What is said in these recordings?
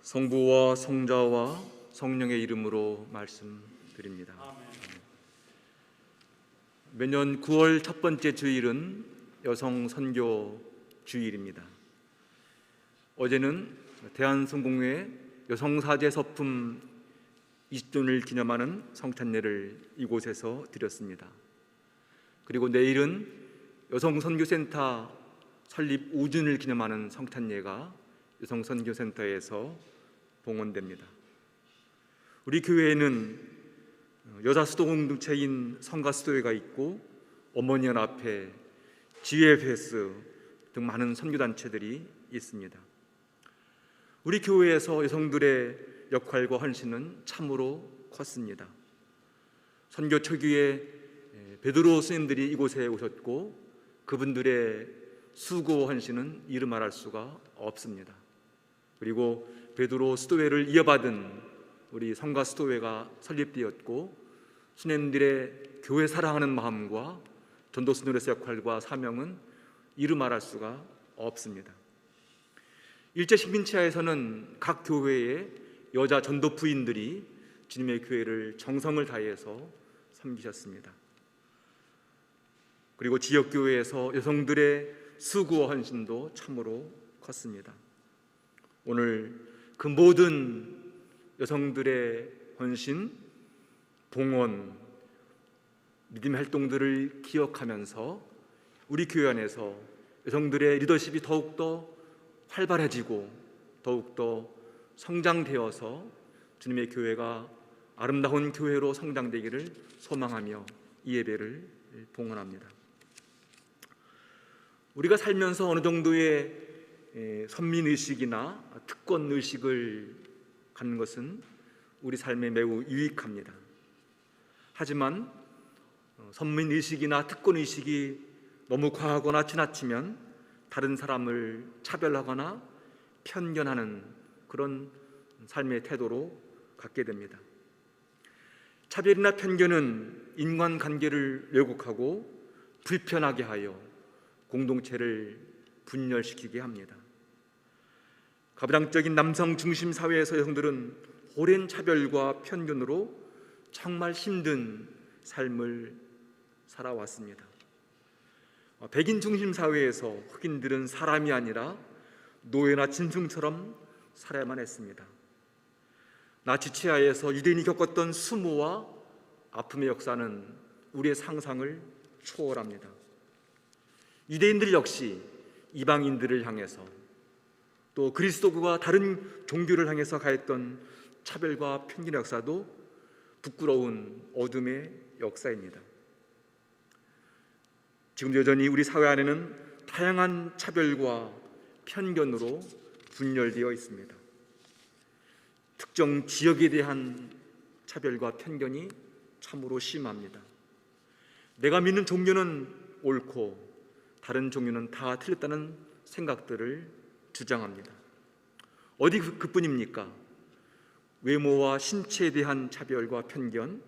성부와 성자와 성령의 이름으로 말씀드립니다. 매년 9월 첫 번째 주일은 여성 선교 주일입니다. 어제는 대한성공회 여성사제 서품 20주년을 기념하는 성찬례를 이곳에서 드렸습니다. 그리고 내일은 여성선교센터 설립 5주년을 기념하는 성찬례가 여성선교센터에서 봉헌됩니다. 우리 교회에는 여자 수도 공동체인 성가 수도회가 있고 어머니연합회, GFS 등 많은 선교단체들이 있습니다. 우리 교회에서 여성들의 역할과 헌신은 참으로 컸습니다. 선교 초기에 베드로 스님들이 이곳에 오셨고 그분들의 수고 헌신은 이루 말할 수가 없습니다. 그리고 베드로 수도회를 이어받은 우리 성가 수도회가 설립되었고 스님들의 교회 사랑하는 마음과 전도 스님으로서의 역할과 사명은 이루 말할 수가 없습니다. 일제 식민지하에서는 각 교회의 여자 전도 부인들이 주님의 교회를 정성을 다해서 섬기셨습니다. 그리고 지역교회에서 여성들의 수고와 헌신도 참으로 컸습니다. 오늘 그 모든 여성들의 헌신, 봉헌, 믿음의 활동들을 기억하면서 우리 교회 안에서 여성들의 리더십이 더욱더 활발해지고 더욱더 성장되어서 주님의 교회가 아름다운 교회로 성장되기를 소망하며 이 예배를 봉헌합니다. 우리가 살면서 어느 정도의 선민의식이나 특권의식을 갖는 것은 우리 삶에 매우 유익합니다. 하지만 선민의식이나 특권의식이 너무 과하거나 지나치면 다른 사람을 차별하거나 편견하는 그런 삶의 태도로 갖게 됩니다. 차별이나 편견은 인간관계를 왜곡하고 불편하게 하여 공동체를 분열시키게 합니다. 가부장적인 남성 중심 사회에서 여성들은 오랜 차별과 편견으로 정말 힘든 삶을 살아왔습니다. 백인 중심 사회에서 흑인들은 사람이 아니라 노예나 짐승처럼 살아야만 했습니다. 나치 치하에서 유대인이 겪었던 수모와 아픔의 역사는 우리의 상상을 초월합니다. 유대인들 역시 이방인들을 향해서 또 그리스도교와 다른 종교를 향해서 가했던 차별과 편견의 역사도 부끄러운 어둠의 역사입니다. 지금 여전히 우리 사회 안에는 다양한 차별과 편견으로 분열되어 있습니다. 특정 지역에 대한 차별과 편견이 참으로 심합니다. 내가 믿는 종교는 옳고 다른 종교는 다 틀렸다는 생각들을 주장합니다. 어디 그뿐입니까? 외모와 신체에 대한 차별과 편견,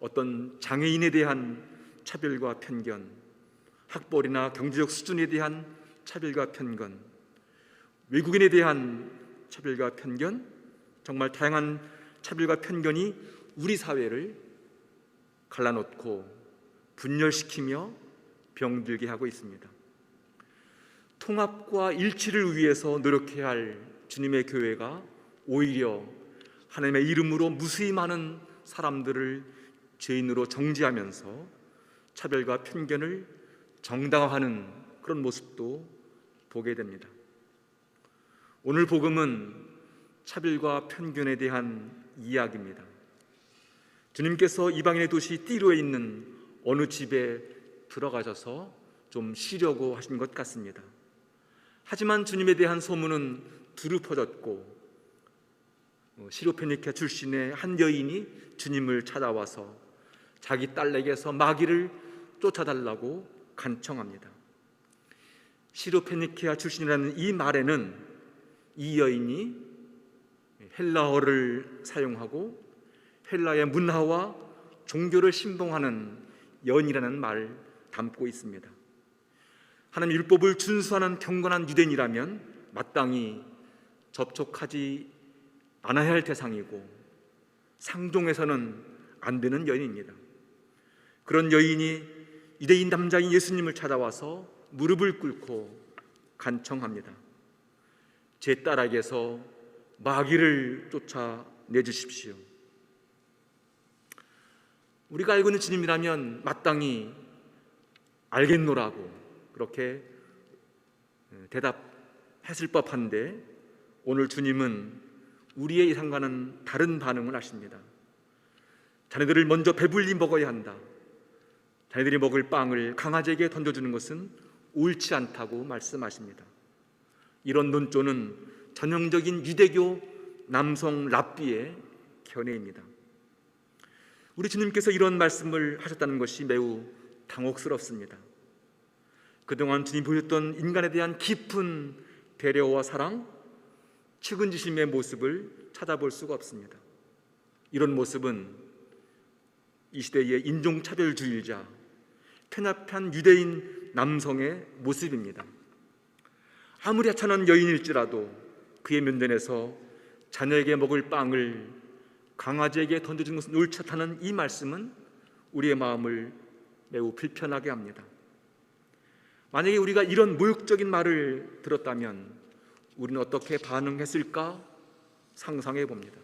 어떤 장애인에 대한 차별과 편견, 학벌이나 경제적 수준에 대한 차별과 편견, 외국인에 대한 차별과 편견, 정말 다양한 차별과 편견이 우리 사회를 갈라놓고 분열시키며 병들게 하고 있습니다. 통합과 일치를 위해서 노력해야 할 주님의 교회가 오히려 하나님의 이름으로 무수히 많은 사람들을 죄인으로 정죄하면서 차별과 편견을 정당화하는 그런 모습도 보게 됩니다. 오늘 복음은 차별과 편견에 대한 이야기입니다. 주님께서 이방인의 도시 띠로에 있는 어느 집에 들어가셔서 좀 쉬려고 하신 것 같습니다. 하지만 주님에 대한 소문은 두루 퍼졌고 시로페니케 출신의 한 여인이 주님을 찾아와서 자기 딸에게서 마귀를 쫓아달라고 간청합니다. 시로페니케아 출신이라는 이 말에는 이 여인이 헬라어를 사용하고 헬라의 문화와 종교를 신봉하는 여인이라는 말을 담고 있습니다. 하나님 율법을 준수하는 경건한 유대인이라면 마땅히 접촉하지 안아야 할 대상이고 상종해서는 안 되는 여인입니다. 그런 여인이 유대인 남자인 예수님을 찾아와서 무릎을 꿇고 간청합니다. 제 딸에게서 마귀를 쫓아내주십시오. 우리가 알고 있는 주님이라면 마땅히 알겠노라고 그렇게 대답했을 법한데, 오늘 주님은 우리의 예상과는 다른 반응을 하십니다. 자네들을 먼저 배불리 먹어야 한다. 자네들이 먹을 빵을 강아지에게 던져주는 것은 옳지 않다고 말씀하십니다. 이런 논조는 전형적인 유대교 남성 랍비의 견해입니다. 우리 주님께서 이런 말씀을 하셨다는 것이 매우 당혹스럽습니다. 그동안 주님 보셨던 인간에 대한 깊은 배려와 사랑, 측은지심의 모습을 찾아볼 수가 없습니다. 이런 모습은 이 시대의 인종차별주의자, 편협한 유대인 남성의 모습입니다. 아무리 하찮은 여인일지라도 그의 면전에서 자녀에게 먹을 빵을 강아지에게 던져주는 것은 옳지 않다는 이 말씀은 우리의 마음을 매우 불편하게 합니다. 만약에 우리가 이런 모욕적인 말을 들었다면 우리는 어떻게 반응했을까 상상해 봅니다.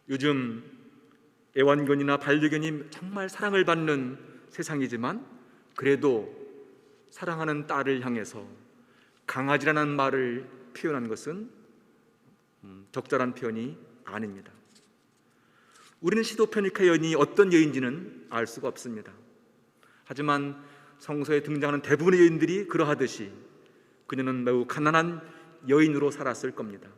요즘 애완견이나 반려견이 정말 사랑을 받는 세상이지만, 그래도 사랑하는 딸을 향해서 강아지라는 말을 표현한 것은 적절한 표현이 아닙니다. 우리는 시도페니카 여인이 어떤 여인인지는 알 수가 없습니다. 하지만 성서에 등장하는 대부분의 여인들이 그러하듯이 그녀는 매우 가난한 여인으로 살았을 겁니다.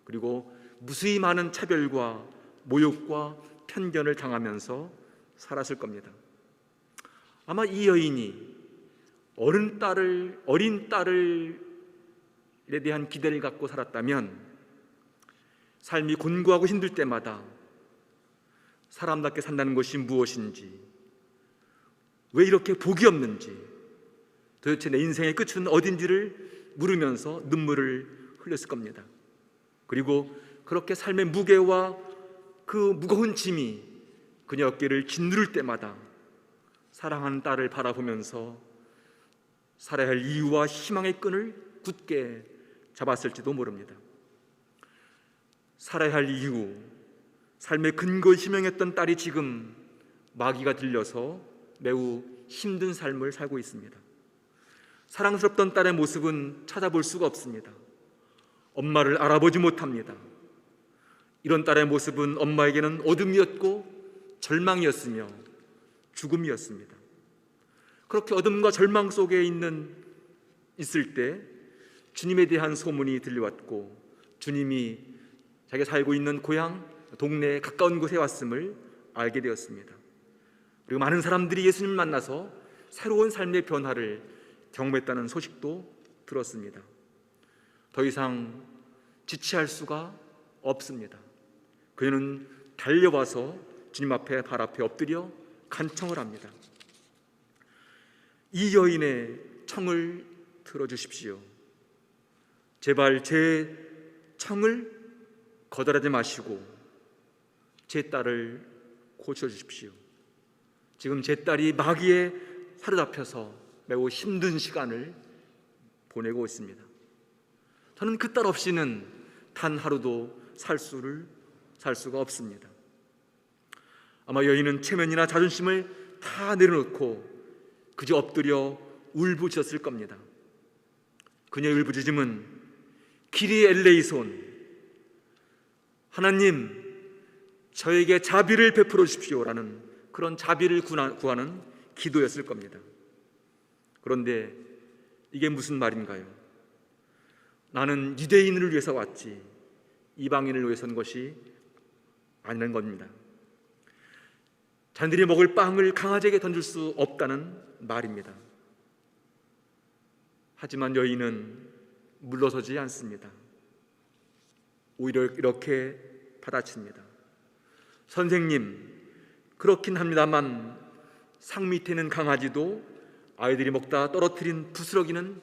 그리고 무수히 많은 차별과 모욕과 편견을 당하면서 살았을 겁니다. 아마 이 여인이 어린 딸에 대한 기대를 갖고 살았다면 삶이 곤고하고 힘들 때마다 사람답게 산다는 것이 무엇인지, 왜 이렇게 복이 없는지, 도대체 내 인생의 끝은 어딘지를 물으면서 눈물을 흘렸을 겁니다. 그리고 그렇게 삶의 무게와 그 무거운 짐이 그녀 어깨를 짓누를 때마다 사랑하는 딸을 바라보면서 살아야 할 이유와 희망의 끈을 굳게 잡았을지도 모릅니다. 살아야 할 이유, 삶의 근거에 희명했던 딸이 지금 마귀가 들려서 매우 힘든 삶을 살고 있습니다. 사랑스럽던 딸의 모습은 찾아볼 수가 없습니다. 엄마를 알아보지 못합니다. 이런 딸의 모습은 엄마에게는 어둠이었고 절망이었으며 죽음이었습니다. 그렇게 어둠과 절망 속에 있을 때 주님에 대한 소문이 들려왔고, 주님이 자기가 살고 있는 고향, 동네에 가까운 곳에 왔음을 알게 되었습니다. 그리고 많은 사람들이 예수님을 만나서 새로운 삶의 변화를 경험했다는 소식도 들었습니다. 더 이상 지체할 수가 없습니다. 그녀는 달려와서 주님 앞에 발 앞에 엎드려 간청을 합니다. 이 여인의 청을 들어주십시오. 제발 제 청을 거절하지 마시고 제 딸을 고쳐주십시오. 지금 제 딸이 마귀에 사로잡혀서 매우 힘든 시간을 보내고 있습니다. 저는 그 딸 없이는 단 하루도 살 수가 없습니다. 아마 여인은 체면이나 자존심을 다 내려놓고 그저 엎드려 울부짖었을 겁니다. 그녀의 울부짖음은 기리 엘레이손, 하나님 저에게 자비를 베풀어 주십시오라는 그런 자비를 구하는 기도였을 겁니다. 그런데 이게 무슨 말인가요? 나는 유대인을 위해서 왔지 이방인을 위해서 온 것이 아니라는 겁니다. 자녀들이 먹을 빵을 강아지에게 던질 수 없다는 말입니다. 하지만 여인은 물러서지 않습니다. 오히려 이렇게 받아칩니다. 선생님, 그렇긴 합니다만 상 밑에 있는 강아지도 아이들이 먹다 떨어뜨린 부스러기는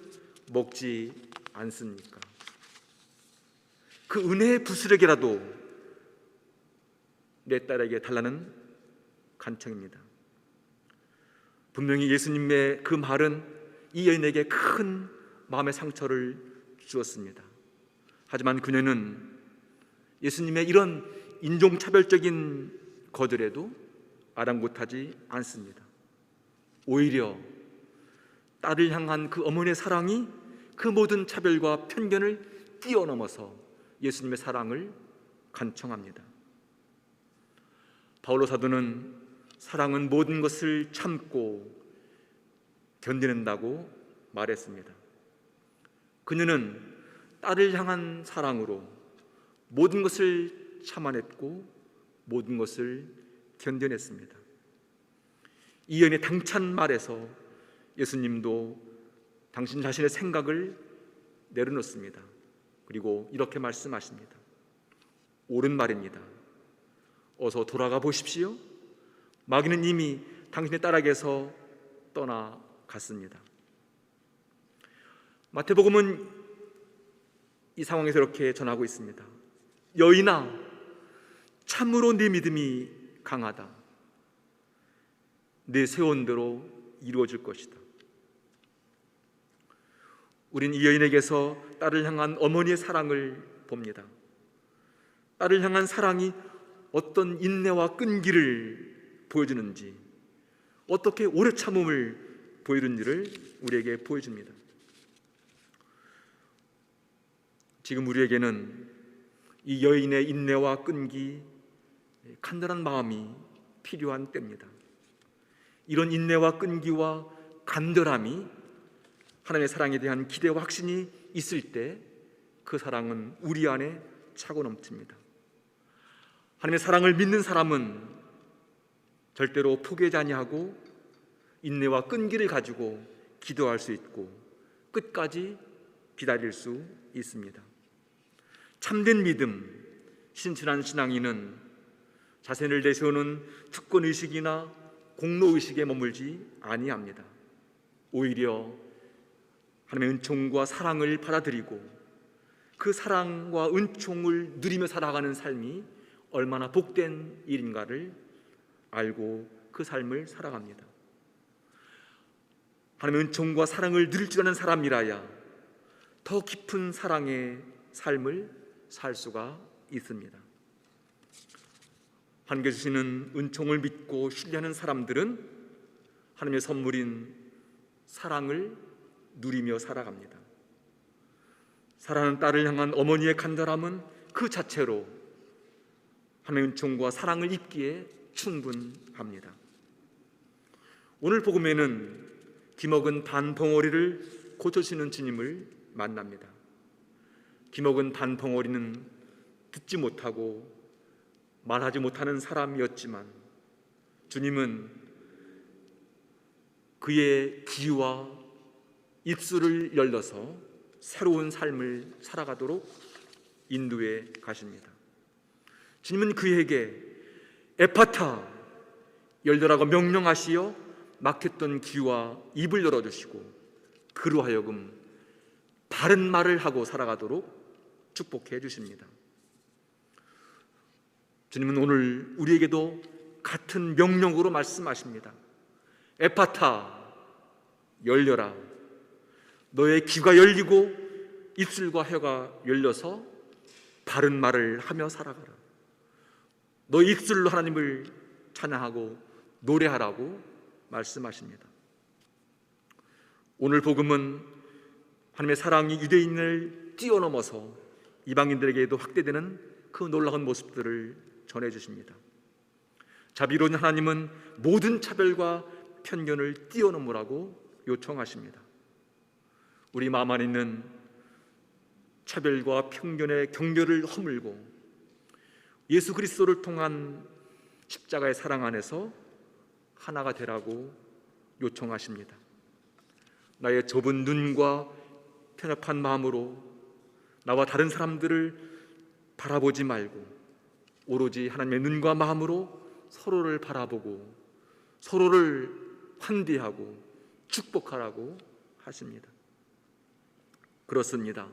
먹지 않습니까? 그 은혜의 부스러기라도 내 딸에게 달라는 간청입니다. 분명히 예수님의 그 말은 이 여인에게 큰 마음의 상처를 주었습니다. 하지만 그녀는 예수님의 이런 인종차별적인 거절에도 아랑곳하지 않습니다. 오히려 딸을 향한 그 어머니의 사랑이 그 모든 차별과 편견을 뛰어넘어서 예수님의 사랑을 간청합니다. 바울로 사도는 사랑은 모든 것을 참고 견뎌낸다고 말했습니다. 그녀는 딸을 향한 사랑으로 모든 것을 참아냈고 모든 것을 견뎌냈습니다. 이 여인의 당찬 말에서 예수님도 당신 자신의 생각을 내려놓습니다. 그리고 이렇게 말씀하십니다. 옳은 말입니다. 어서 돌아가 보십시오. 마귀는 이미 당신의 딸에게서 떠나갔습니다. 마태복음은 이 상황에서 이렇게 전하고 있습니다. 여인아, 참으로 네 믿음이 강하다. 내 세원대로 이루어질 것이다. 우린 이 여인에게서 딸을 향한 어머니의 사랑을 봅니다. 딸을 향한 사랑이 어떤 인내와 끈기를 보여주는지, 어떻게 오래 참음을 보여주는지를 우리에게 보여줍니다. 지금 우리에게는 이 여인의 인내와 끈기, 간절한 마음이 필요한 때입니다. 이런 인내와 끈기와 간절함이 하나님의 사랑에 대한 기대와 확신이 있을 때 그 사랑은 우리 안에 차고 넘칩니다. 하나님의 사랑을 믿는 사람은 절대로 포기하지 아니하고 인내와 끈기를 가지고 기도할 수 있고 끝까지 기다릴 수 있습니다. 참된 믿음, 신실한 신앙인은 자신을 내세우는 특권의식이나 공로의식에 머물지 아니합니다. 오히려 하나님의 은총과 사랑을 받아들이고 그 사랑과 은총을 누리며 살아가는 삶이 얼마나 복된 일인가를 알고 그 삶을 살아갑니다. 하나님의 은총과 사랑을 누릴 줄 아는 사람이라야 더 깊은 사랑의 삶을 살 수가 있습니다. 하나님께 주시는 은총을 믿고 신뢰하는 사람들은 하나님의 선물인 사랑을 누리며 살아갑니다. 사랑하는 딸을 향한 어머니의 간절함은 그 자체로 하나님의 은총과 사랑을 입기에 충분합니다. 오늘 복음에는 기먹은 반벙어리를 고쳐주시는 주님을 만납니다. 기먹은 반벙어리는 듣지 못하고 말하지 못하는 사람이었지만 주님은 그의 귀와 입술을 열려서 새로운 삶을 살아가도록 인도해 가십니다. 주님은 그에게 에파타, 열려라고 명령하시어 막혔던 귀와 입을 열어주시고 그로 하여금 바른 말을 하고 살아가도록 축복해 주십니다. 주님은 오늘 우리에게도 같은 명령으로 말씀하십니다. 에파타, 열려라. 너의 귀가 열리고 입술과 혀가 열려서 바른 말을 하며 살아가라. 너의 입술로 하나님을 찬양하고 노래하라고 말씀하십니다. 오늘 복음은 하나님의 사랑이 유대인을 뛰어넘어서 이방인들에게도 확대되는 그 놀라운 모습들을 전해주십니다. 자비로운 하나님은 모든 차별과 편견을 뛰어넘으라고 요청하십니다. 우리 마음 안에 있는 차별과 편견의 경계를 허물고 예수 그리스도를 통한 십자가의 사랑 안에서 하나가 되라고 요청하십니다. 나의 좁은 눈과 편협한 마음으로 나와 다른 사람들을 바라보지 말고 오로지 하나님의 눈과 마음으로 서로를 바라보고 서로를 환대하고 축복하라고 하십니다. 그렇습니다.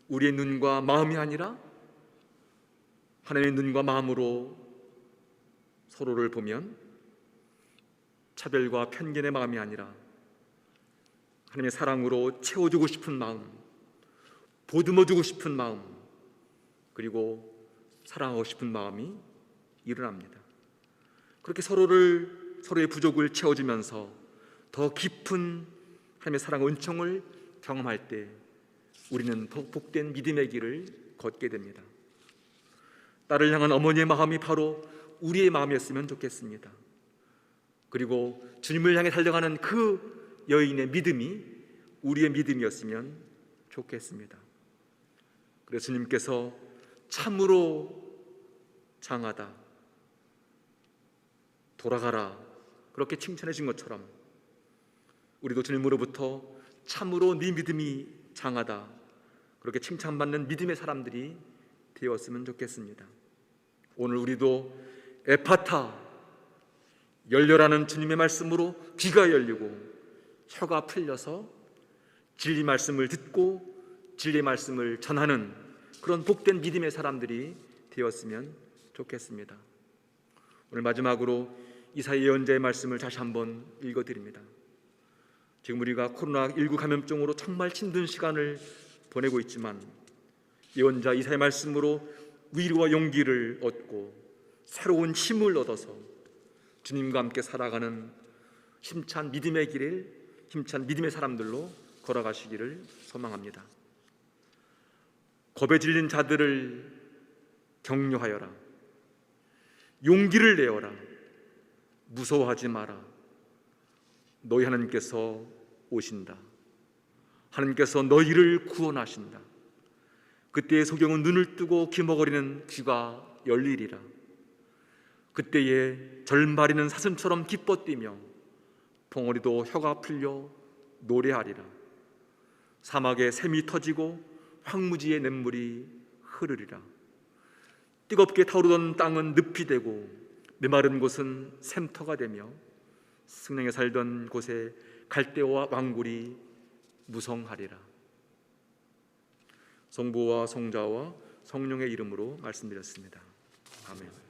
우리의 눈과 마음이 아니라 하나님의 눈과 마음으로 서로를 보면 차별과 편견의 마음이 아니라 하나님의 사랑으로 채워주고 싶은 마음, 보듬어주고 싶은 마음, 그리고 사랑하고 싶은 마음이 일어납니다. 그렇게 서로의 부족을 채워주면서 더 깊은 하나님의 사랑 은총을 경험할 때 우리는 더 복된 믿음의 길을 걷게 됩니다. 딸을 향한 어머니의 마음이 바로 우리의 마음이었으면 좋겠습니다. 그리고 주님을 향해 달려가는 그 여인의 믿음이 우리의 믿음이었으면 좋겠습니다. 그래서 주님께서 참으로 장하다, 돌아가라, 그렇게 칭찬해 준 것처럼 우리도 주님으로부터 참으로 네 믿음이 장하다, 그렇게 칭찬받는 믿음의 사람들이 되었으면 좋겠습니다. 오늘 우리도 에파타, 열려라는 주님의 말씀으로 귀가 열리고 혀가 풀려서 진리 말씀을 듣고 진리의 말씀을 전하는 그런 복된 믿음의 사람들이 되었으면 좋겠습니다. 오늘 마지막으로 이사야 예언자의 말씀을 다시 한번 읽어드립니다. 지금 우리가 코로나19 감염증으로 정말 힘든 시간을 보내고 있지만 예언자 이사야의 말씀으로 위로와 용기를 얻고 새로운 힘을 얻어서 주님과 함께 살아가는 힘찬 믿음의 길을 힘찬 믿음의 사람들로 걸어가시기를 소망합니다. 겁에 질린 자들을 격려하여라. 용기를 내어라. 무서워하지 마라. 너희 하나님께서 오신다. 하나님께서 너희를 구원하신다. 그때의 소경은 눈을 뜨고 기머거리는 귀가 열리리라. 그때에 절마리는 사슴처럼 기뻐 뛰며 봉어리도 혀가 풀려 노래하리라. 사막에 샘이 터지고 황무지에 냇물이 흐르리라. 뜨겁게 타오르던 땅은 늪이 되고 메마른 곳은 샘터가 되며 승령에 살던 곳에 갈대와 왕굴이 무성하리라. 성부와 성자와 성령의 이름으로 말씀드렸습니다. 아멘.